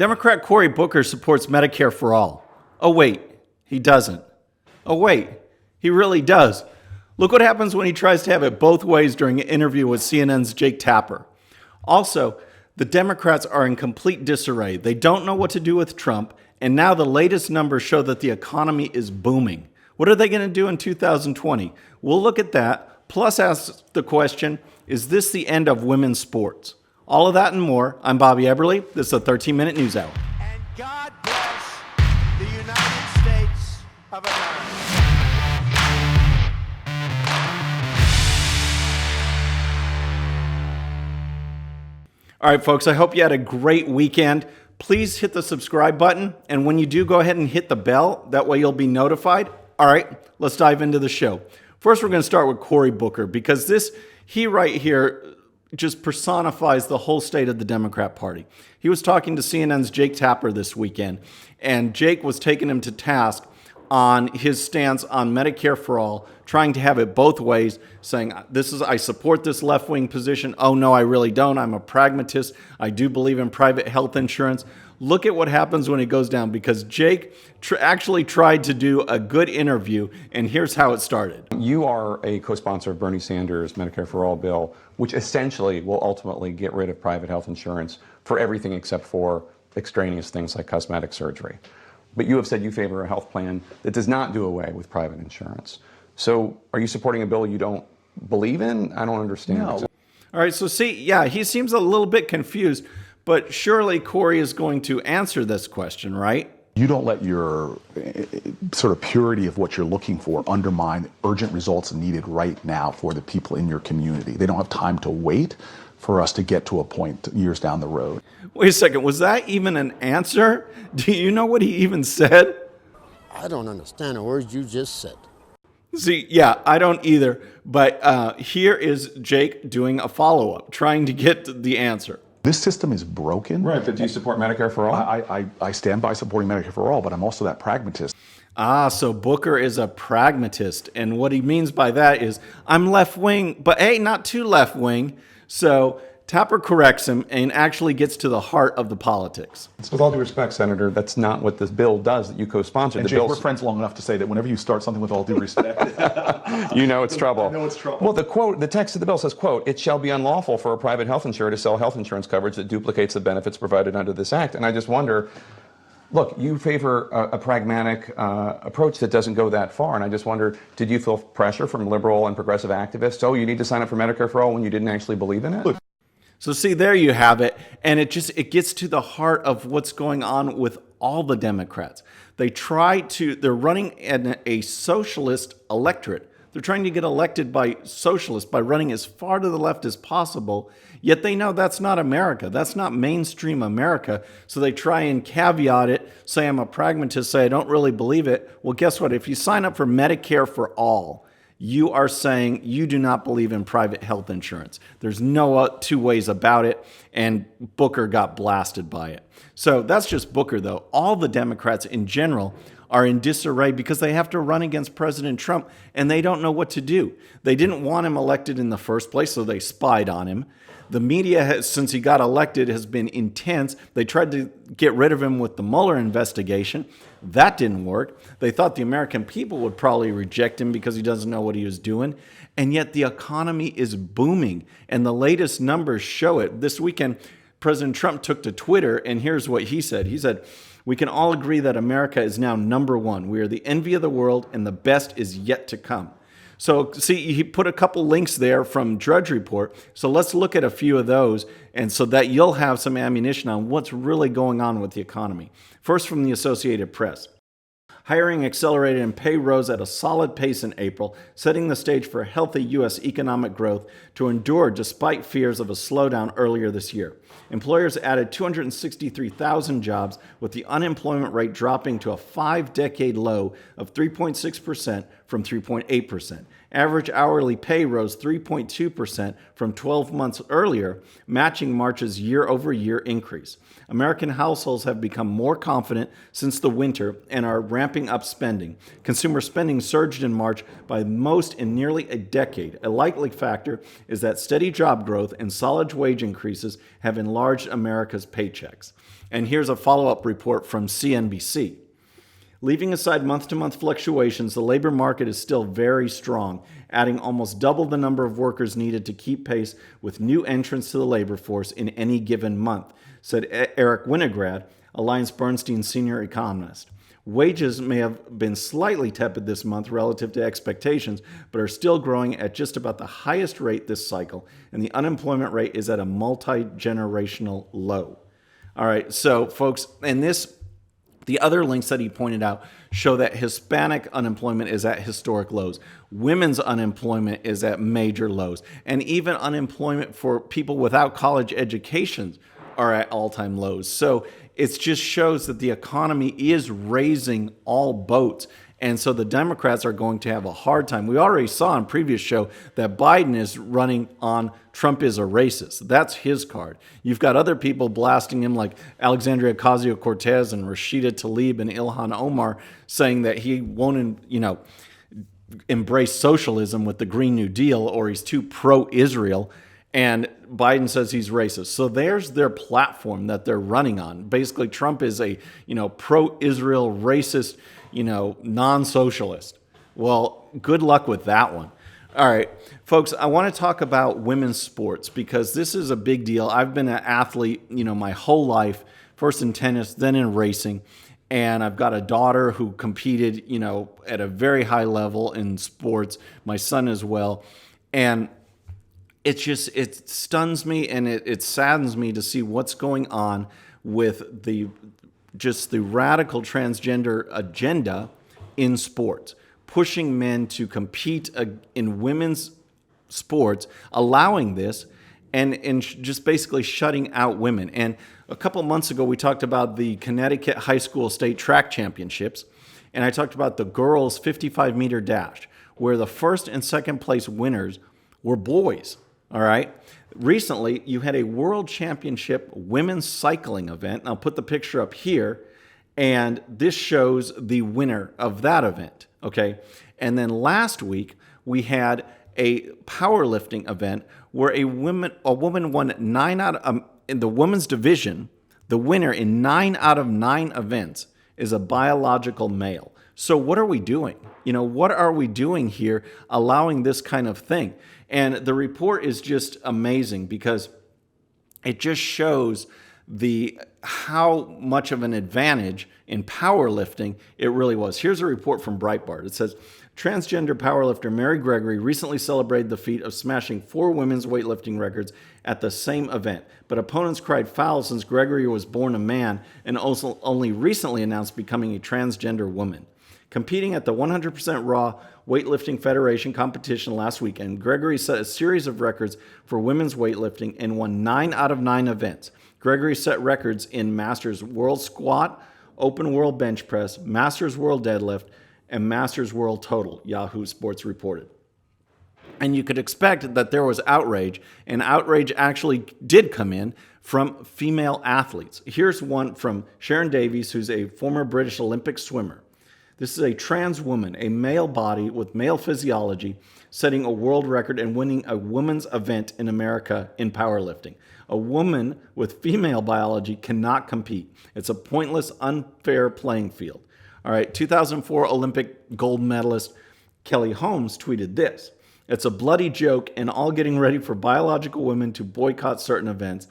Democrat Cory Booker supports Medicare for all. Oh, wait, he doesn't. Oh, wait, he really does. Look what happens when he tries to have it both ways during an interview with CNN's Jake Tapper. Also, the Democrats are in complete disarray. They don't know what to do with Trump, and now the latest numbers show that the economy is booming. What are they going to do in 2020? We'll look at that, plus ask the question, is this the end of women's sports? All of that and more. I'm Bobby Eberle. This is a 13-minute news hour. And God bless the United States of America. All right, folks, I hope you had a great weekend. Please hit the subscribe button, and when you do, go ahead and hit the bell. That way you'll be notified. All right, let's dive into the show. First, we're going to start with Cory Booker, because he right here just personifies the whole state of the Democrat Party. He was talking to CNN's Jake Tapper this weekend, and Jake was taking him to task on his stance on Medicare for all, trying to have it both ways, saying, I support this left-wing position. Oh, no, I really don't. I'm a pragmatist. I do believe in private health insurance. Look at what happens when it goes down, because Jake actually tried to do a good interview, and here's how it started. You are a co-sponsor of Bernie Sanders' Medicare for All bill, which essentially will ultimately get rid of private health insurance for everything except for extraneous things like cosmetic surgery. But you have said you favor a health plan that does not do away with private insurance. So are you supporting a bill you don't believe in? I don't understand. No. All right, so he seems a little bit confused, but surely Cory is going to answer this question, right? You don't let your sort of purity of what you're looking for undermine urgent results needed right now for the people in your community. They don't have time to wait for us to get to a point years down the road. Wait a second, was that even an answer? Do you know what he even said? I don't understand the words you just said. See, yeah, I don't either. But here is Jake doing a follow-up, trying to get the answer. This system is broken. Right, but do you support Medicare for all? I stand by supporting Medicare for all, but I'm also that pragmatist. So Booker is a pragmatist. And what he means by that is, I'm left-wing, but hey, not too left-wing. So Tapper corrects him and actually gets to the heart of the politics. With all due respect, Senator, that's not what this bill does that you co-sponsored. And Jake, we're friends long enough to say that whenever you start something with all due respect, you know it's trouble. I know it's trouble. Well, the text of the bill says, quote, "It shall be unlawful for a private health insurer to sell health insurance coverage that duplicates the benefits provided under this act." And I just wonder, look, you favor a pragmatic approach that doesn't go that far. And I just wonder, did you feel pressure from liberal and progressive activists? Oh, you need to sign up for Medicare for all when you didn't actually believe in it? Look. So see, there you have it. And it gets to the heart of what's going on with all the Democrats. They're running a socialist electorate. They're trying to get elected by socialists by running as far to the left as possible. Yet they know that's not America. That's not mainstream America. So they try and caveat it, say I'm a pragmatist, say I don't really believe it. Well, guess what? If you sign up for Medicare for all, you are saying you do not believe in private health insurance. There's no two ways about it, and Booker got blasted by it. So that's just Booker, though. All the Democrats in general are in disarray because they have to run against President Trump, and they don't know what to do. They didn't want him elected in the first place, so they spied on him. The media, since he got elected, has been intense. They tried to get rid of him with the Mueller investigation. That didn't work. They thought the American people would probably reject him because he doesn't know what he was doing. And yet the economy is booming, and the latest numbers show it. This weekend, President Trump took to Twitter, and here's what he said. He said, "We can all agree that America is now number one. We are the envy of the world, and the best is yet to come." So see, he put a couple links there from Drudge Report. So let's look at a few of those, and so that you'll have some ammunition on what's really going on with the economy. First, from the Associated Press. Hiring accelerated and pay rose at a solid pace in April, setting the stage for healthy U.S. economic growth to endure despite fears of a slowdown earlier this year. Employers added 263,000 jobs, with the unemployment rate dropping to a 5-decade low of 3.6% from 3.8%. Average hourly pay rose 3.2% from 12 months earlier, matching March's year-over-year increase. American households have become more confident since the winter and are ramping up spending. Consumer spending surged in March by most in nearly a decade. A likely factor is that steady job growth and solid wage increases have enlarged America's paychecks. And here's a follow-up report from CNBC. Leaving aside month-to-month fluctuations, the labor market is still very strong, adding almost double the number of workers needed to keep pace with new entrants to the labor force in any given month, said Eric Winograd, AllianceBernstein senior economist. Wages may have been slightly tepid this month relative to expectations, but are still growing at just about the highest rate this cycle, and the unemployment rate is at a multi-generational low. All right, so folks, and the other links that he pointed out show that Hispanic unemployment is at historic lows. Women's unemployment is at major lows. And even unemployment for people without college educations are at all-time lows. So it just shows that the economy is raising all boats. And so the Democrats are going to have a hard time. We already saw in previous show that Biden is running on Trump is a racist. That's his card. You've got other people blasting him like Alexandria Ocasio-Cortez and Rashida Tlaib and Ilhan Omar saying that he won't, embrace socialism with the Green New Deal, or he's too pro-Israel. And Biden says he's racist. So there's their platform that they're running on. Basically, Trump is a, pro-Israel racist, non-socialist. Well, good luck with that one. All right, folks, I want to talk about women's sports because this is a big deal. I've been an athlete, my whole life, first in tennis, then in racing. And I've got a daughter who competed, at a very high level in sports, my son as well. And it stuns me and it saddens me to see what's going on with the radical transgender agenda in sports, pushing men to compete in women's sports, allowing this, and just basically shutting out women. And a couple months ago, we talked about the Connecticut High School State Track Championships, and I talked about the girls' 55-meter dash, where the first and second place winners were boys. All right. Recently, you had a World Championship women's cycling event. I'll put the picture up here. And this shows the winner of that event. Okay. And then last week, we had a powerlifting event where a woman won in the women's division. The winner in 9 out of 9 events is a biological male. So what are we doing? What are we doing here allowing this kind of thing? And the report is just amazing because it just shows how much of an advantage in powerlifting it really was. Here's a report from Breitbart. It says, transgender powerlifter Mary Gregory recently celebrated the feat of smashing 4 women's weightlifting records at the same event. But opponents cried foul since Gregory was born a man and also only recently announced becoming a transgender woman. Competing at the 100% Raw Weightlifting Federation competition last weekend, Gregory set a series of records for women's weightlifting and won 9 out of 9 events. Gregory set records in Masters World Squat, Open World Bench Press, Masters World Deadlift, and Masters World Total, Yahoo Sports reported. And you could expect that there was outrage, and outrage actually did come in from female athletes. Here's one from Sharon Davies, who's a former British Olympic swimmer. This is a trans woman, a male body with male physiology, setting a world record and winning a women's event in America in powerlifting. A woman with female biology cannot compete. It's a pointless, unfair playing field. All right, 2004 Olympic gold medalist Kelly Holmes tweeted this. It's a bloody joke and all getting ready for biological women to boycott certain events.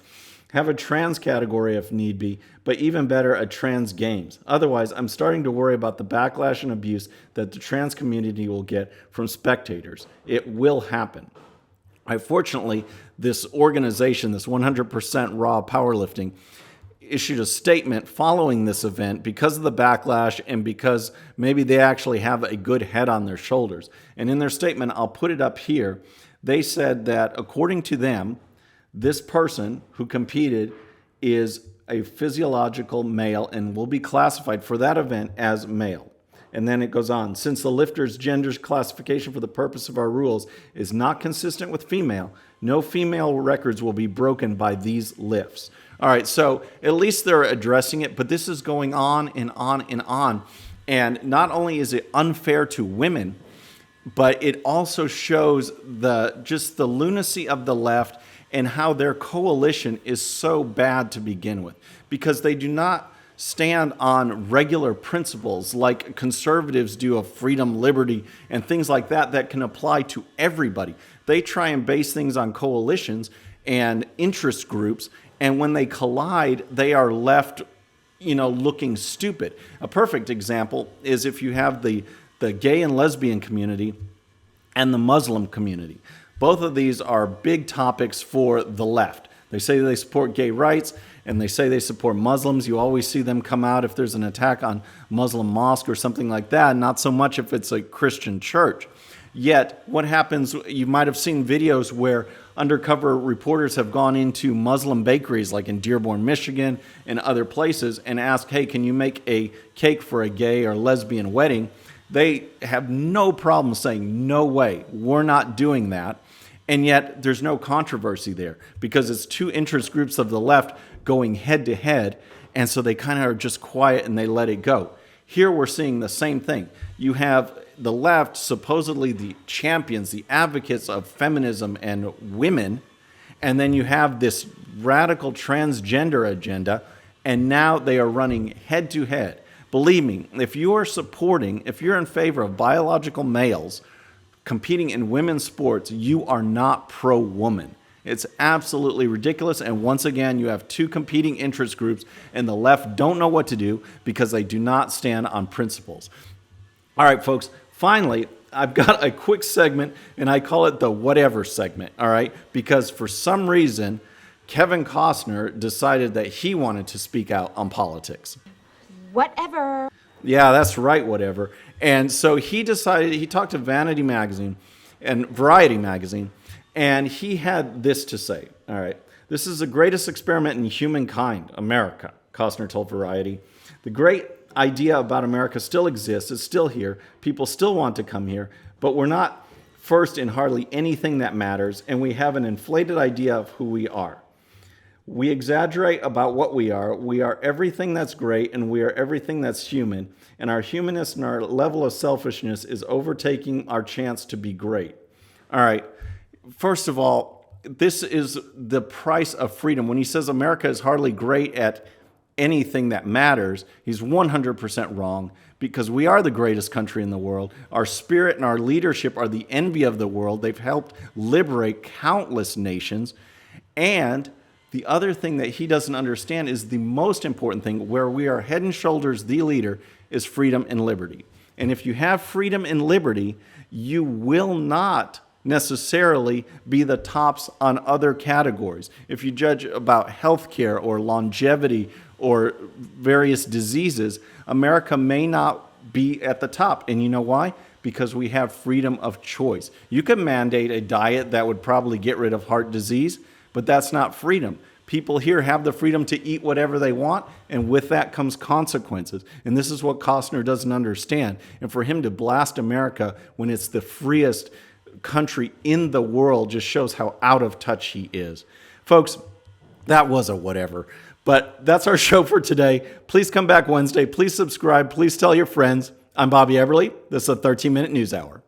Have a trans category if need be, but even better, a trans games. Otherwise, I'm starting to worry about the backlash and abuse that the trans community will get from spectators. It will happen. Fortunately, this organization, this 100% Raw Powerlifting, issued a statement following this event because of the backlash and because maybe they actually have a good head on their shoulders. And in their statement, I'll put it up here, they said that according to them, this person who competed is a physiological male and will be classified for that event as male. And then it goes on. Since the lifter's gender classification for the purpose of our rules is not consistent with female, no female records will be broken by these lifts. All right, so at least they're addressing it, but this is going on and on and on. And not only is it unfair to women, but it also shows the lunacy of the left and how their coalition is so bad to begin with, because they do not stand on regular principles like conservatives do of freedom, liberty, and things like that that can apply to everybody. They try and base things on coalitions and interest groups, and when they collide, they are left, looking stupid. A perfect example is if you have the gay and lesbian community and the Muslim community. Both of these are big topics for the left. They say they support gay rights, and they say they support Muslims. You always see them come out if there's an attack on Muslim mosque or something like that, not so much if it's a Christian church. Yet, what happens, you might have seen videos where undercover reporters have gone into Muslim bakeries like in Dearborn, Michigan, and other places and asked, hey, can you make a cake for a gay or lesbian wedding? They have no problem saying, no way, we're not doing that. And yet there's no controversy there because it's two interest groups of the left going head to head. And so they kind of are just quiet and they let it go. Here we're seeing the same thing. You have the left, supposedly the champions, the advocates of feminism and women. And then you have this radical transgender agenda. And now they are running head to head. Believe me, if you're in favor of biological males competing in women's sports, you are not pro-woman. It's absolutely ridiculous. And once again, you have two competing interest groups, and the left don't know what to do because they do not stand on principles. All right, folks, finally, I've got a quick segment, and I call it the whatever segment, all right? Because for some reason, Kevin Costner decided that he wanted to speak out on politics. Whatever. Yeah, that's right, whatever. And so he decided, he talked to Vanity Magazine and Variety Magazine, and he had this to say. All right, this is the greatest experiment in humankind, America, Costner told Variety. The great idea about America still exists. It's still here. People still want to come here, but we're not first in hardly anything that matters, and we have an inflated idea of who we are. We exaggerate about what we are. We are everything that's great, and we are everything that's human. And our humanness and our level of selfishness is overtaking our chance to be great. All right. First of all, this is the price of freedom. When he says America is hardly great at anything that matters, he's 100% wrong, because we are the greatest country in the world. Our spirit and our leadership are the envy of the world. They've helped liberate countless nations. And the other thing that he doesn't understand is the most important thing, where we are head and shoulders the leader, is freedom and liberty. And if you have freedom and liberty, you will not necessarily be the tops on other categories. If you judge about healthcare or longevity or various diseases, America may not be at the top. And you know why? Because we have freedom of choice. You can mandate a diet that would probably get rid of heart disease, but that's not freedom. People here have the freedom to eat whatever they want, and with that comes consequences. And this is what Costner doesn't understand. And for him to blast America when it's the freest country in the world just shows how out of touch he is. Folks, that was a whatever. But that's our show for today. Please come back Wednesday. Please subscribe. Please tell your friends. I'm Bobby Everly. This is a 13-minute news hour.